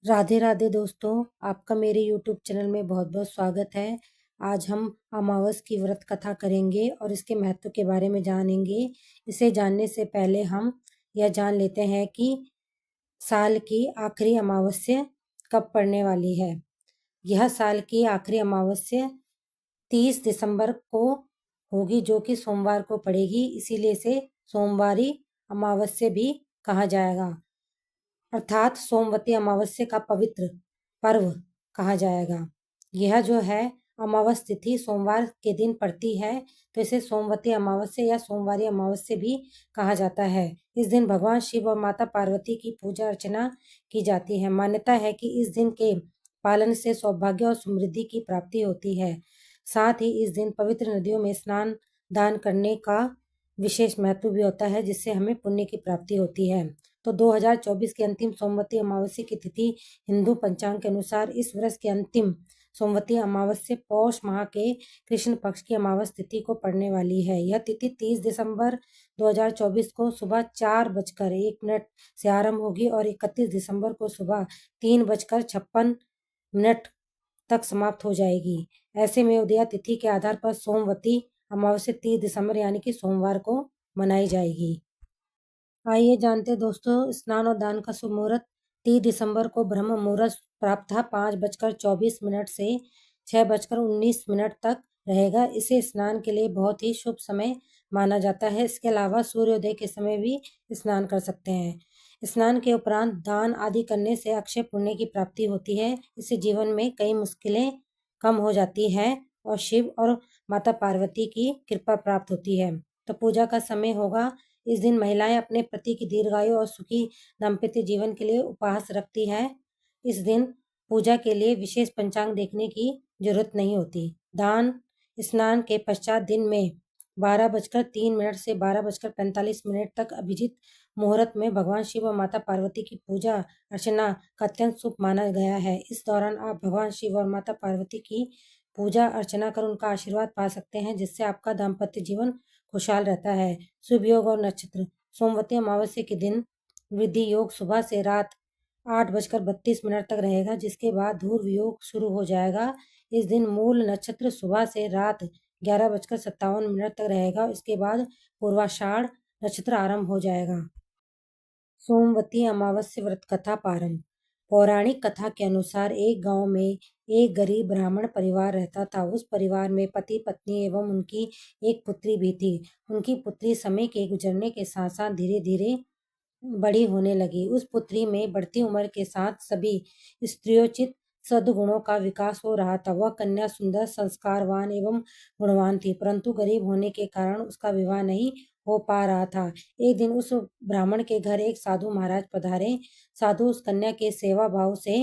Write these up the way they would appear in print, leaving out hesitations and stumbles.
राधे राधे दोस्तों, आपका मेरे यूट्यूब चैनल में बहुत बहुत स्वागत है। आज हम अमावस की व्रत कथा करेंगे और इसके महत्व के बारे में जानेंगे। इसे जानने से पहले हम यह जान लेते हैं कि साल की आखिरी अमावस्या कब पड़ने वाली है। यह साल की आखिरी अमावस्या 30 दिसंबर को होगी, जो कि सोमवार को पड़ेगी। इसीलिए इसे सोमवारी अमावस्या भी कहा जाएगा, अर्थात सोमवती अमावस्या का पवित्र पर्व कहा जाएगा। यह जो है अमावस तिथि सोमवार के दिन पड़ती है, तो इसे सोमवती अमावस्या या सोमवारी अमावस्या भी कहा जाता है। इस दिन भगवान शिव और माता पार्वती की पूजा अर्चना की जाती है। मान्यता है कि इस दिन के पालन से सौभाग्य और समृद्धि की प्राप्ति होती है। साथ ही इस दिन पवित्र नदियों में स्नान दान करने का विशेष महत्व भी होता है, जिससे हमें पुण्य की प्राप्ति होती है। तो 2024 की अंतिम सोमवती अमावस्या की तिथि हिंदू पंचांग के अनुसार इस वर्ष की अंतिम सोमवती अमावस्या पौष माह के कृष्ण पक्ष की अमावस तिथि को पड़ने वाली है। यह तिथि 30 दिसंबर 2024 को सुबह 4:01 से आरंभ होगी और 31 दिसंबर को सुबह 3:56 तक समाप्त हो जाएगी। ऐसे में उदया तिथि के आधार पर सोमवती अमावस्या 30 दिसंबर यानी कि सोमवार को मनाई जाएगी। आइए जानते हैं दोस्तों, स्नान और दान का शुभ मुहूर्त 30 दिसंबर को ब्रह्म मुहूर्त प्राप्त 5:24 से 6:19 तक रहेगा। इसे स्नान के लिए बहुत ही शुभ समय माना जाता है। इसके अलावा सूर्योदय के समय भी स्नान कर सकते हैं। स्नान के उपरांत दान आदि करने से अक्षय पुण्य की प्राप्ति होती है। इससे जीवन में कई मुश्किलें कम हो जाती हैं और शिव और माता पार्वती की कृपा प्राप्त होती है। तो पूजा का समय होगा। इस दिन महिलाएं अपने पति की दीर्घायु और सुखी दाम्पत्य जीवन के लिए उपवास रखती हैं। इस दिन पूजा के लिए विशेष पंचांग देखने की जरूरत नहीं होती। दान स्नान के पश्चात दिन में 12:03 से 12:45 तक अभिजीत मुहूर्त में भगवान शिव और माता पार्वती की पूजा अर्चना का अत्यंत शुभ माना गया है। इस दौरान आप भगवान शिव और माता पार्वती की पूजा अर्चना कर उनका आशीर्वाद पा सकते हैं, जिससे आपका दाम्पत्य जीवन खुशहाल रहता है। शुभ योग और नक्षत्र। सोमवती अमावस्या के दिन वृद्धि योग सुबह से रात 8:32 तक रहेगा, जिसके बाद ध्रुव योग शुरू हो जाएगा। इस दिन मूल नक्षत्र सुबह से रात 11:57 तक रहेगा। इसके बाद पूर्वाषाढ़ नक्षत्र आरंभ हो जाएगा। सोमवती अमावस्या व्रत कथा प्रारंभ। पौराणिक कथा के अनुसार एक गांव में एक गरीब ब्राह्मण परिवार रहता था। उस परिवार में पति पत्नी एवं उनकी एक पुत्री भी थी। उनकी पुत्री समय के गुजरने के साथ साथ धीरे धीरे बड़ी होने लगी। उस पुत्री में बढ़ती उम्र के साथ सभी स्त्रियोचित सद्गुणों का विकास हो रहा था। वह कन्या सुंदर, संस्कारवान एवं गुणवान थी, परंतु गरीब होने के कारण उसका विवाह नहीं हो पा रहा था। एक दिन उस ब्राह्मण के घर एक साधु महाराज पधारे। साधु उस कन्या के सेवा भाव से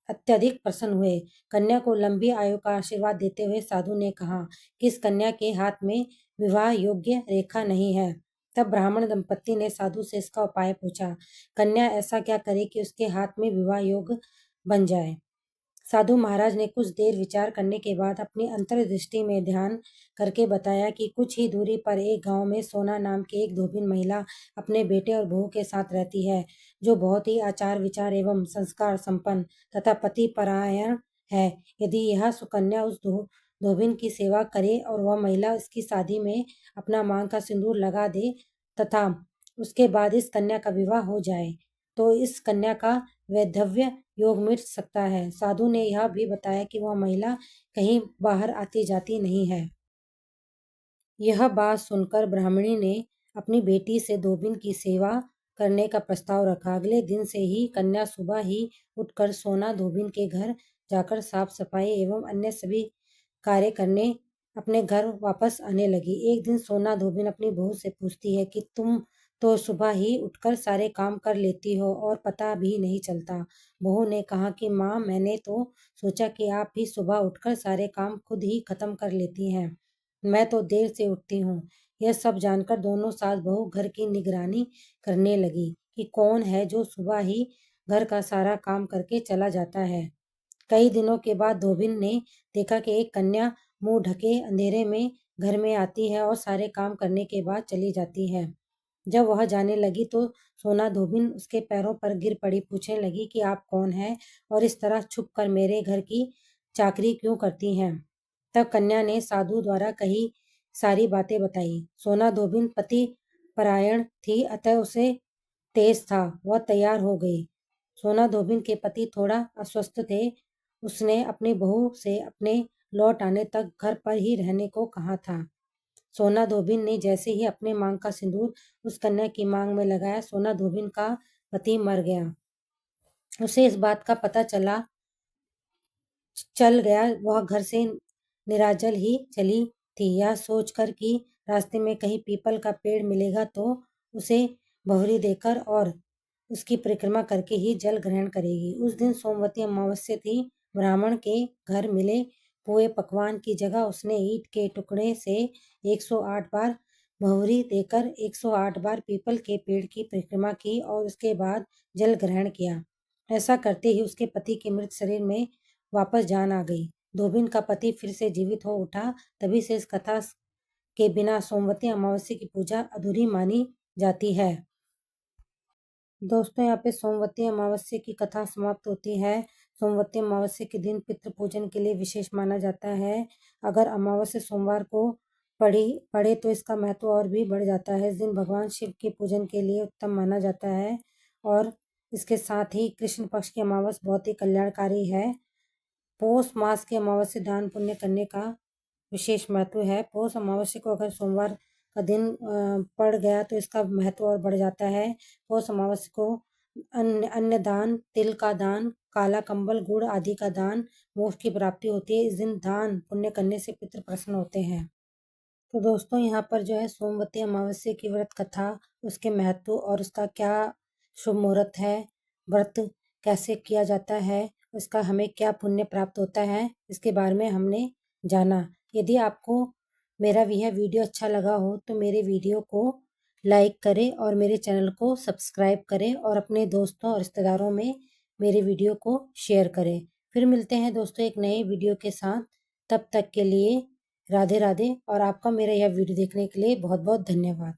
अत्यधिक प्रसन्न हुए। कन्या को लंबी आयु का आशीर्वाद देते हुए साधु ने कहा कि इस कन्या के हाथ में विवाह योग्य रेखा नहीं है। तब ब्राह्मण दंपत्ति ने साधु से इसका उपाय पूछा। कन्या ऐसा क्या करे कि उसके हाथ में विवाह योग बन जाए। साधु महाराज ने कुछ देर विचार करने के बाद अपनी अंतर्दृष्टि में ध्यान करके बताया कि कुछ ही दूरी पर एक गांव में सोना नाम की एक धोबिन महिला अपने बेटे और बहू के साथ रहती है, जो बहुत ही आचार विचार एवं संस्कार संपन्न तथा पति परायण है। यदि यह सुकन्या उस धोबिन की सेवा करे और वह महिला इसकी शादी में अपना मांग का सिंदूर लगा दे तथा उसके बाद इस कन्या का विवाह हो जाए, तो इस कन्या का वैधव्य योग मिट सकता है। साधु ने यह भी बताया कि वह महिला कहीं बाहर आती जाती नहीं है। यह बात सुनकर ब्राह्मणी ने अपनी बेटी से धोबिन की सेवा करने का प्रस्ताव रखा। अगले दिन से ही कन्या सुबह ही उठकर सोना धोबिन के घर जाकर साफ सफाई एवं अन्य सभी कार्य करने अपने घर वापस आने लगी। एक दिन सोना धोबिन अपनी बहू से पूछती है कि तुम तो सुबह ही उठकर सारे काम कर लेती हो और पता भी नहीं चलता। बहू ने कहा कि माँ, मैंने तो सोचा कि आप भी सुबह उठकर सारे काम खुद ही खत्म कर लेती हैं। मैं तो देर से उठती हूँ। यह सब जानकर दोनों सास बहू घर की निगरानी करने लगी कि कौन है जो सुबह ही घर का सारा काम करके चला जाता है। कई दिनों के बाद धोबिन ने देखा कि एक कन्या मुंह ढके अंधेरे में घर में आती है और सारे काम करने के बाद चली जाती है। जब वह जाने लगी तो सोना धोबिन उसके पैरों पर गिर पड़ी, पूछने लगी कि आप कौन हैं और इस तरह छुप कर मेरे घर की चाकरी क्यों करती हैं। तब कन्या ने साधु द्वारा कही सारी बातें बताई। सोना धोबिन पति परायण थी, अतः उसे तेज था, वह तैयार हो गई। सोना धोबिन के पति थोड़ा अस्वस्थ थे। उसने अपनी बहू से अपने लौट आने तक घर पर ही रहने को कहा था। सोना धोबिन ने जैसे ही अपने मांग का सिंदूर उस कन्या की मांग में लगाया, सोना धोबिन का पति मर गया। उसे इस बात का पता चल गया। वह घर से निराजल ही चली थी, यह सोचकर कि रास्ते में कहीं पीपल का पेड़ मिलेगा तो उसे भवरी देकर और उसकी परिक्रमा करके ही जल ग्रहण करेगी। उस दिन सोमवती अमावस्या थी। ब्राह्मण के घर मिले पुए पकवान की जगह उसने ईंट के टुकड़े से 108 बार भवरी देकर 108 बार पीपल के पेड़ की परिक्रमा की और उसके बाद जल ग्रहण किया। ऐसा करते ही उसके पति के मृत शरीर में वापस जान आ गई। धोबिन का पति फिर से जीवित हो उठा। तभी से इस कथा के बिना सोमवती अमावस्या की पूजा अधूरी मानी जाती है। दोस्तों, यहाँ पे सोमवती अमावस्या की कथा समाप्त होती है। सोमवती अमावस्या के दिन पितृ पूजन के लिए विशेष माना जाता है। अगर अमावस्या सोमवार को पड़े तो इसका महत्व और भी बढ़ जाता है। इस दिन भगवान शिव के पूजन के लिए उत्तम माना जाता है और इसके साथ ही कृष्ण पक्ष की अमावस्या बहुत ही कल्याणकारी है। पौष मास की अमावस्या दान पुण्य करने का विशेष महत्व है। पौष अमावस्या को अगर सोमवार का दिन पड़ गया तो इसका महत्व और बढ़ जाता है। पौष अमावस्या को अन्न दान, तिल का दान, काला कंबल, गुड़ आदि का दान, मोक्ष की प्राप्ति होती है। इस दिन दान पुण्य करने से पितृ प्रसन्न होते हैं। तो दोस्तों, यहाँ पर जो है सोमवती अमावस्या की व्रत कथा, उसके महत्व और उसका क्या शुभ मुहूर्त है, व्रत कैसे किया जाता है, उसका हमें क्या पुण्य प्राप्त होता है, इसके बारे में हमने जाना। यदि आपको मेरा यह वीडियो अच्छा लगा हो तो मेरे वीडियो को लाइक करें और मेरे चैनल को सब्सक्राइब करें और अपने दोस्तों और रिश्तेदारों में मेरे वीडियो को शेयर करें। फिर मिलते हैं दोस्तों एक नए वीडियो के साथ। तब तक के लिए राधे राधे और आपका मेरा यह वीडियो देखने के लिए बहुत बहुत धन्यवाद।